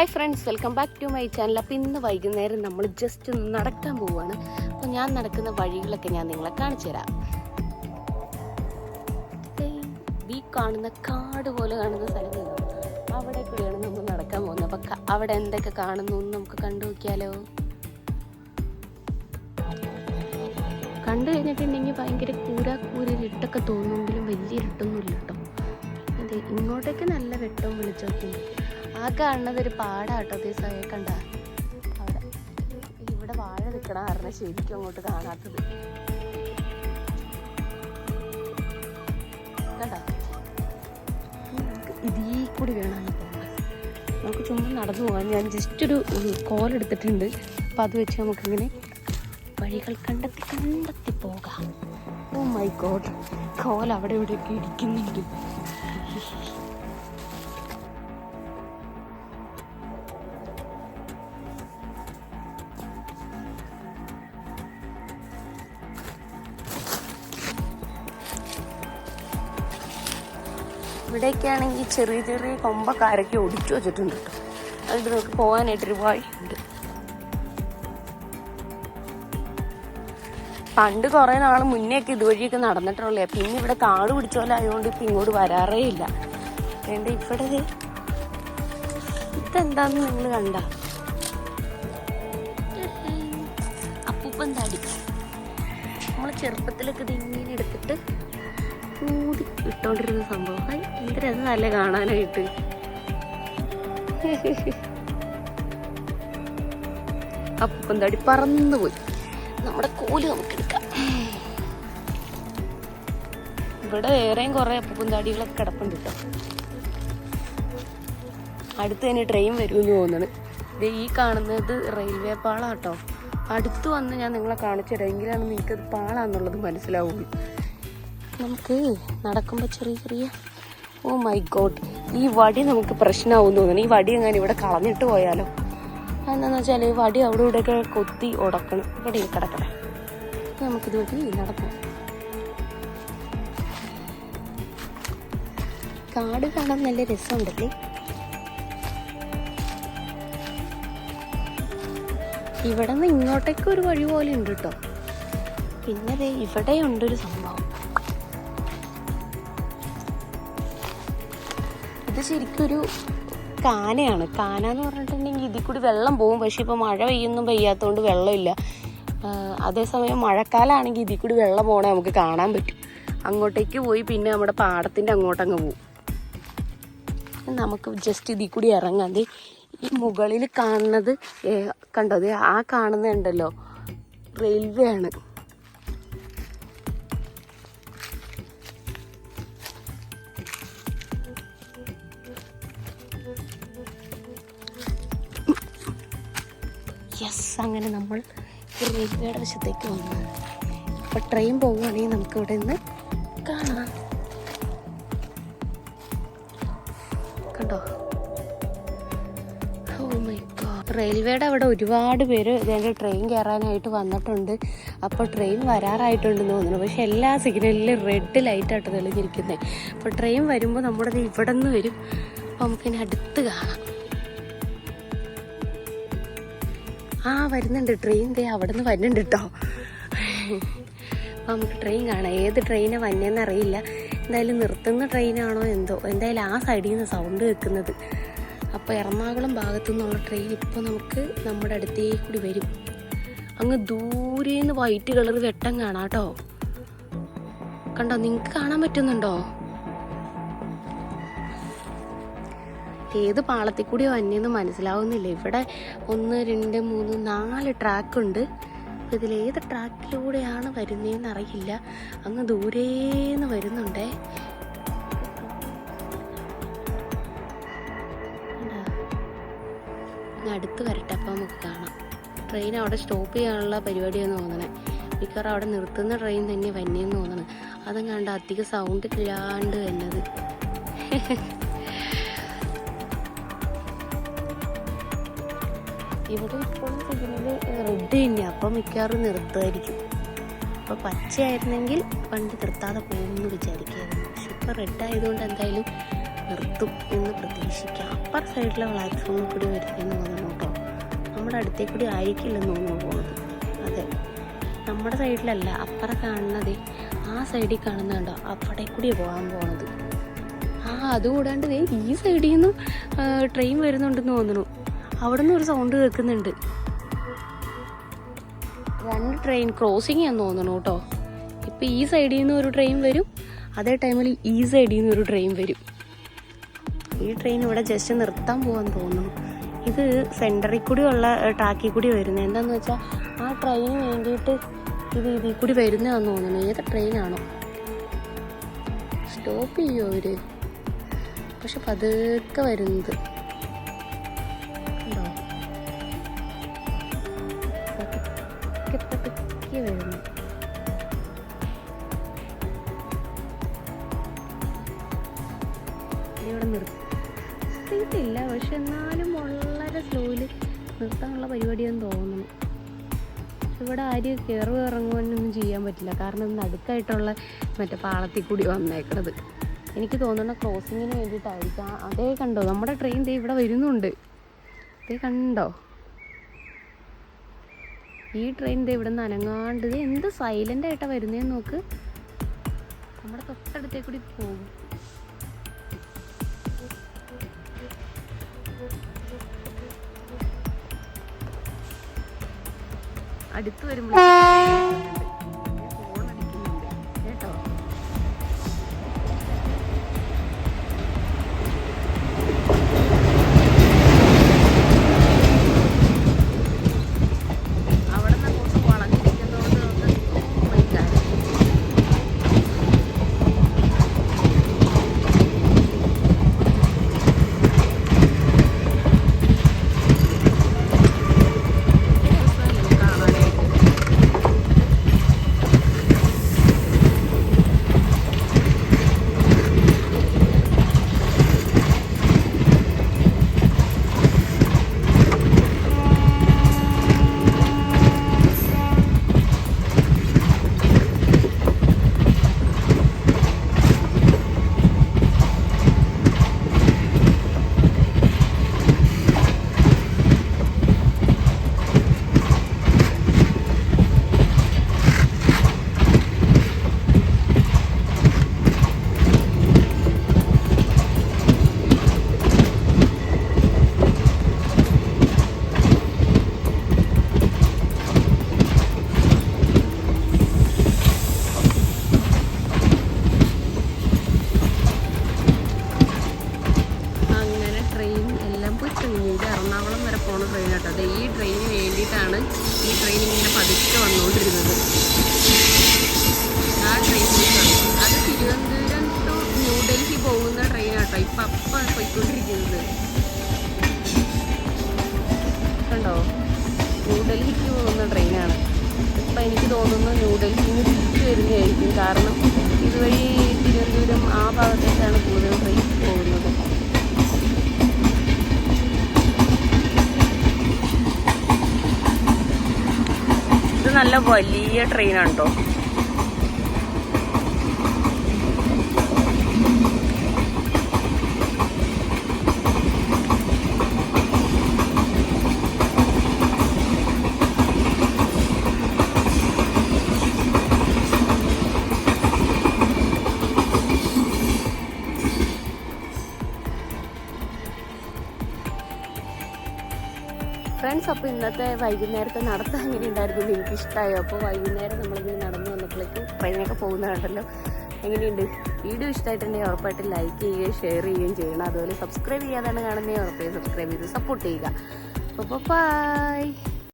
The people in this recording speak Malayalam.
Hi friends, welcome back to my channel. അപ്പോൾ ഇന്ന് വൈകുന്നേരം നമ്മൾ ജസ്റ്റ് ഒന്ന് നടക്കാൻ പോവുകയാണ്. അപ്പോൾ ഞാൻ നടക്കുന്ന വഴികളൊക്കെ ഞാൻ നിങ്ങളെ കാണിച്ചു തരാം. ഈ കാണുന്ന കാട് പോലെ കാണുന്ന സ്ഥലങ്ങളുണ്ടോ, അവിടെ കൂടെയാണ് നമ്മൾ നടക്കാൻ പോകുന്നത്. അപ്പോൾ അവിടെ എന്തൊക്കെ കാണുന്നു എന്ന് നമുക്ക് കണ്ടു നോക്കിയാലോ. കണ്ടു കഴിഞ്ഞിട്ടുണ്ടെങ്കിൽ ഭയങ്കര കൂരിരുട്ടൊക്കെ തോന്നുമെങ്കിലും വലിയ ഇരുട്ടൊന്നുമില്ല കേട്ടോ. അതെ, ഇങ്ങോട്ടേക്ക് നല്ല വെട്ടവും വെളിച്ചമൊക്കെ ഉണ്ട്. ആ കാണുന്നത് ഒരു പാടാട്ടോ. ദിവസമായി കണ്ട അവിടെ ഇവിടെ വാഴ നിൽക്കണ കാരണം ശരിക്കും അങ്ങോട്ട് കാണാത്തത് കണ്ട. നമുക്ക് ഇതീ കൂടി വേണമെന്ന് പോകാൻ. നമുക്ക് ചുമ്മാ നടന്നു പോകാൻ ഞാൻ ജസ്റ്റ് ഒരു കോലെടുത്തിട്ടുണ്ട്. അപ്പം അത് വെച്ച് നമുക്കിങ്ങനെ വഴികൾ കണ്ടെത്തി പോകാം. ഓ മൈ ഗോഡ്, കോൽ അവിടെ ഇവിടെയൊക്കെ ഇരിക്കുന്നുണ്ട്. ഇവിടെയൊക്കെയാണെങ്കിൽ ചെറിയ ചെറിയ കൊമ്പക്കാരൊക്കെ ഒടിച്ചു വെച്ചിട്ടുണ്ട് കേട്ടോ. അതിൽ നമുക്ക് പോകാനായിട്ടൊരു വഴിയുണ്ട്. പണ്ട് കുറേ നാൾ മുന്നെയൊക്കെ ഇതുവഴിയൊക്കെ നടന്നിട്ടുള്ളേ. പിന്നെ ഇവിടെ കാട് പിടിച്ച പോലെ ആയതുകൊണ്ട് ഇപ്പം ഇങ്ങോട്ട് വരാറേ ഇല്ല. വേണ്ട ഇവിടെ ഇതെന്താന്ന് നിങ്ങൾ കണ്ട അപ്പൂപ്പൻ താടി. നമ്മൾ ചെറുപ്പത്തിലൊക്കെ ഇത് ഇങ്ങനെ എടുത്തിട്ട് ഊതി ഇട്ടോണ്ടിരുന്ന സംഭവം. എന്ത് രസമല്ലേ കാണാനായിട്ട്. അപ്പം തടി പറന്നുപോയി. നമ്മുടെ കോല് നമുക്ക് എടുക്കാം. ഇവിടെ വേറെയും കുറെ അപ്പൂപ്പന്താടികളൊക്കെ കിടപ്പുണ്ട് കേട്ടോ. അടുത്ത് തന്നെ ട്രെയിൻ വരുമെന്ന് തോന്നുന്നു. ഈ കാണുന്നത് റെയിൽവേ പാളാട്ടോ. അടുത്ത് വന്ന് ഞാൻ നിങ്ങളെ കാണിച്ചു തരാം, എങ്കിലാണ് നിങ്ങൾക്കത് പാളാന്നുള്ളത് മനസ്സിലാവുള്ളൂ. നമുക്ക് നടക്കുമ്പോൾ ചെറിയ ഓ മൈ ഗോഡ്, ഈ വടി നമുക്ക് പ്രശ്നമാവും തോന്നുന്നു. ഈ വടി എങ്ങനെ ഇവിടെ കളഞ്ഞിട്ട് പോയാലോ. എന്താണെന്ന് വെച്ചാൽ ഈ വടി അവിടെ ഇവിടെയൊക്കെ കൊത്തി ഉടക്കണം. ഇവിടെ കിടക്കട്ടെ. നമുക്കിത് വഴി നടക്കാം. കാട് കാണാൻ നല്ല രസമുണ്ടല്ലേ. ഇവിടെ നിന്ന് ഇങ്ങോട്ടേക്ക് ഒരു വഴി പോലെ ഉണ്ട് കേട്ടോ. പിന്നെ ഇവിടെ ഉണ്ടൊരു സംഭവം. ഇത് ശരിക്കും ഒരു കാനയാണ്. കാന എന്ന് പറഞ്ഞിട്ടുണ്ടെങ്കിൽ ഇതിൽ കൂടി വെള്ളം പോകും. പക്ഷെ ഇപ്പോൾ മഴ പെയ്യാത്തതുകൊണ്ട് വെള്ളമില്ല. അതേസമയം മഴക്കാലമാണെങ്കിൽ ഇതിൽ കൂടി വെള്ളം പോകണേ നമുക്ക് കാണാൻ പറ്റും. അങ്ങോട്ടേക്ക് പോയി പിന്നെ നമ്മുടെ പാടത്തിൻ്റെ അങ്ങോട്ടങ്ങ് പോവും. നമുക്ക് ജസ്റ്റ് ഇതിൽ കൂടി ഇറങ്ങാം. ഈ മുകളിൽ കാണുന്നത് കണ്ടോ, ആ കാണുന്നുണ്ടല്ലോ റെയിൽവേ ആണ്. യെസ്, അങ്ങനെ നമ്മൾ റെയിൽവേയുടെ വശത്തേക്ക് വന്നു. അപ്പോൾ ട്രെയിൻ പോവുകയാണെങ്കിൽ നമുക്ക് ഇവിടെ നിന്ന് കാണാം. കണ്ടോ, ഓ മൈ ഗോഡ്. റെയിൽവേയുടെ അവിടെ ഒരുപാട് പേര് ഇതിൻ്റെ ട്രെയിൻ കയറാനായിട്ട് വന്നിട്ടുണ്ട്. അപ്പോൾ ട്രെയിൻ വരാറായിട്ടുണ്ടെന്ന് തോന്നുന്നു. പക്ഷെ എല്ലാ സിഗ്നലിലും റെഡ് ലൈറ്റായിട്ട് തെളിഞ്ഞിരിക്കുന്നത്. അപ്പോൾ ട്രെയിൻ വരുമ്പോൾ നമ്മുടെ ഇവിടെ നിന്ന് വരും. അപ്പോൾ നമുക്കിനി അടുത്ത് കാണാം. വരുന്നുണ്ട് ട്രെയിൻ. അവിടെ നിന്ന് വരുന്നുണ്ട് കേട്ടോ. അപ്പോൾ നമുക്ക് ട്രെയിൻ കാണാം. ഏത് ട്രെയിനാണ് വന്നതെന്ന് അറിയില്ല. എന്തായാലും നിർത്തുന്ന ട്രെയിനാണോ എന്തോ. എന്തായാലും ആ സൈഡിൽ നിന്ന് സൗണ്ട് കേൾക്കുന്നത്. അപ്പോൾ എറണാകുളം ഭാഗത്തു നിന്നുള്ള ട്രെയിൻ ഇപ്പോൾ നമുക്ക് നമ്മുടെ അടുത്തേക്ക് കൂടി വരും. അങ്ങ് ദൂരേന്ന് വൈറ്റ് കളർ വെട്ടം കാണാം കേട്ടോ. കണ്ടോ, നിങ്ങൾക്ക് കാണാൻ പറ്റുന്നുണ്ടോ? ഏത് പാളത്തിൽ കൂടി വന്നേന്ന് മനസ്സിലാവുന്നില്ല. ഇവിടെ 1, 2, 3, 4 ട്രാക്കുണ്ട്. അപ്പോൾ ഇതിലേത് ട്രാക്കിലൂടെയാണ് വരുന്നതെന്ന് അറിയില്ല. അങ്ങ് ദൂരേന്ന് വരുന്നുണ്ടേ. അടുത്ത് വരട്ടെ, അപ്പോൾ നമുക്ക് കാണാം. ട്രെയിൻ അവിടെ സ്റ്റോപ്പ് ചെയ്യാനുള്ള പരിപാടിയാണെന്ന് തോന്നണേ. മിക്കവാറും അവിടെ നിർത്തുന്ന ട്രെയിൻ തന്നെ വന്നേന്ന് തോന്നണം. അതും കണ്ട അധികം സൗണ്ട് ഇല്ലാണ്ട് വരുന്നത്. ഇവിടെ ഇപ്പോഴും സിഗ്നല് റെഡ് തന്നെ. അപ്പം മിക്കവാറും നിർത്തുമായിരിക്കും. അപ്പോൾ പച്ചയായിരുന്നെങ്കിൽ പണ്ട് നിർത്താതെ പോകുമെന്ന് വിചാരിക്കുകയായിരുന്നു. പക്ഷെ ഇപ്പോൾ റെഡ് ആയതുകൊണ്ട് എന്തായാലും നിർത്തും എന്ന് പ്രതീക്ഷിക്കാം. അപ്പർ സൈഡിലെ പ്ലാറ്റ്ഫോമിൽ കൂടി വരുന്നതെന്ന് തോന്നുന്നു കേട്ടോ. നമ്മുടെ അടുത്തേക്ക് കൂടി ആയിരിക്കില്ലെന്ന് തോന്നുന്നു പോകുന്നത്. അതെ, നമ്മുടെ സൈഡിലല്ല, അപ്പുറം കാണുന്നത് ആ സൈഡിൽ കാണുന്നുണ്ടോ, അവിടെ കൂടി പോകാൻ പോണത്. അതുകൂടാണ്ട് ഈ സൈഡിൽ നിന്നും ട്രെയിൻ വരുന്നുണ്ടെന്ന് തോന്നുന്നു. അവിടെ നിന്ന് ഒരു സൗണ്ട് കേൾക്കുന്നുണ്ട്. 2 ട്രെയിൻ ക്രോസിങ് ആണെന്ന് തോന്നുന്നു കേട്ടോ. ഇപ്പം ഈ സൈഡിൽ നിന്ന് ഒരു ട്രെയിൻ വരും, അതേ ടൈമിൽ ഈ സൈഡിൽ നിന്ന് ഒരു ട്രെയിൻ വരും. ഈ ട്രെയിൻ ഇവിടെ ജസ്റ്റ് നിർത്താൻ പോകാൻ തോന്നുന്നു. ഇത് സെൻറ്ററിൽ കൂടി ഉള്ള ട്രാക്കിൽ കൂടി വരുന്നത്. എന്താണെന്ന് വെച്ചാൽ ആ ട്രെയിന് വേണ്ടിയിട്ട് ഇതിൽ കൂടി വരുന്നതാണെന്ന് തോന്നുന്നു. ഏത് ട്രെയിനാണോ സ്റ്റോപ്പ് ചെയ്യുമോ അവർ? പക്ഷെ പതുക്കെ വരുന്നത് ഉണ്ടോ, പതുക്കെ വരുന്നു. ഇവിടെ നിർത്തിയിട്ടില്ല, പക്ഷെ എന്നാലും വളരെ സ്ലോയിൽ നിർത്താനുള്ള പരിപാടിയാന്ന് തോന്നുന്നു. ഇവിടെ ആരും കയറുക ഇറങ്ങുവാനൊന്നും ചെയ്യാൻ പറ്റില്ല, കാരണം നടുക്കായിട്ടുള്ള മറ്റേ പാളത്തിൽ കൂടി വന്നേക്കണത്. എനിക്ക് തോന്നുന്ന ക്രോസിങ്ങിന് വേണ്ടിയിട്ടായിരിക്കാം. അതേ കണ്ടോ, നമ്മുടെ ട്രെയിൻ ദേ ഇവിടെ വരുന്നുണ്ട്. ദേ കണ്ടോ, ഈ ട്രെയിൻ ദേ ഇവിടെ നിന്ന് അനങ്ങാണ്ട് എന്ത് സൈലൻ്റ് ആയിട്ടാണ് വരുന്നതെന്ന് നോക്ക്. നമ്മുടെ തൊട്ടടുത്തേ കൂടി പോകും. അടുത്ത് വരുമ്പോൾ ഫോൺ അടിക്കുന്നുണ്ട് കേട്ടോ. അവിടെ നിന്ന് അങ്ങോട്ട് വളഞ്ഞിരിക്കുന്നതുകൊണ്ട് എറണാകുളം വരെ പോകുന്ന ട്രെയിൻ കേട്ടോ. അത് ഈ ട്രെയിനിന് വേണ്ടിയിട്ടാണ് ഈ ട്രെയിൻ ഇങ്ങനെ പതുക്കെ വന്നുകൊണ്ടിരുന്നത്. ആ ട്രെയിൻ അത് തിരുവനന്തപുരം ടു ന്യൂഡൽഹി പോകുന്ന ട്രെയിൻ കേട്ടോ. ഇപ്പം പോയിക്കൊണ്ടിരിക്കുന്നത് കണ്ടോ, ന്യൂഡൽഹിക്ക് പോകുന്ന ട്രെയിനാണ്. ഇപ്പം എനിക്ക് തോന്നുന്നു ന്യൂഡൽഹിയിൽ നിന്ന് തിരിച്ചു വരുന്നതായിരിക്കും, കാരണം ഇതുവഴി തിരുവനന്തപുരം ആ ഭാഗത്തേക്കാണ് കൂടുതൽ ട്രെയിൻ പോകുന്നത്. ഇത് നല്ല വലിയ ട്രെയിനാണ് കേട്ടോ. ഫ്രണ്ട്സ്, അപ്പോൾ ഇന്നത്തെ വൈകുന്നേരത്തെ നടത്തം എങ്ങനെ ഉണ്ടായിരുന്നു, നിങ്ങൾക്ക് ഇഷ്ടമായോ? അപ്പോൾ വൈകുന്നേരം നമ്മളിങ്ങനെ നടന്നു വന്നപ്പോഴേക്കും ട്രെയിനൊക്കെ പോകുന്നത് കണ്ടല്ലോ. എങ്ങനെയുണ്ട്? വീഡിയോ ഇഷ്ടമായിട്ടുണ്ടെങ്കിൽ ഉറപ്പായിട്ട് ലൈക്ക് ചെയ്യുകയും ഷെയർ ചെയ്യുകയും ചെയ്യണം. അതുപോലെ സബ്സ്ക്രൈബ് ചെയ്യാതാണ് കാണുന്നതെങ്കിൽ ഉറപ്പായും സബ്സ്ക്രൈബ് ചെയ്ത് സപ്പോർട്ട് ചെയ്യുക. അപ്പോൾ ബൈ.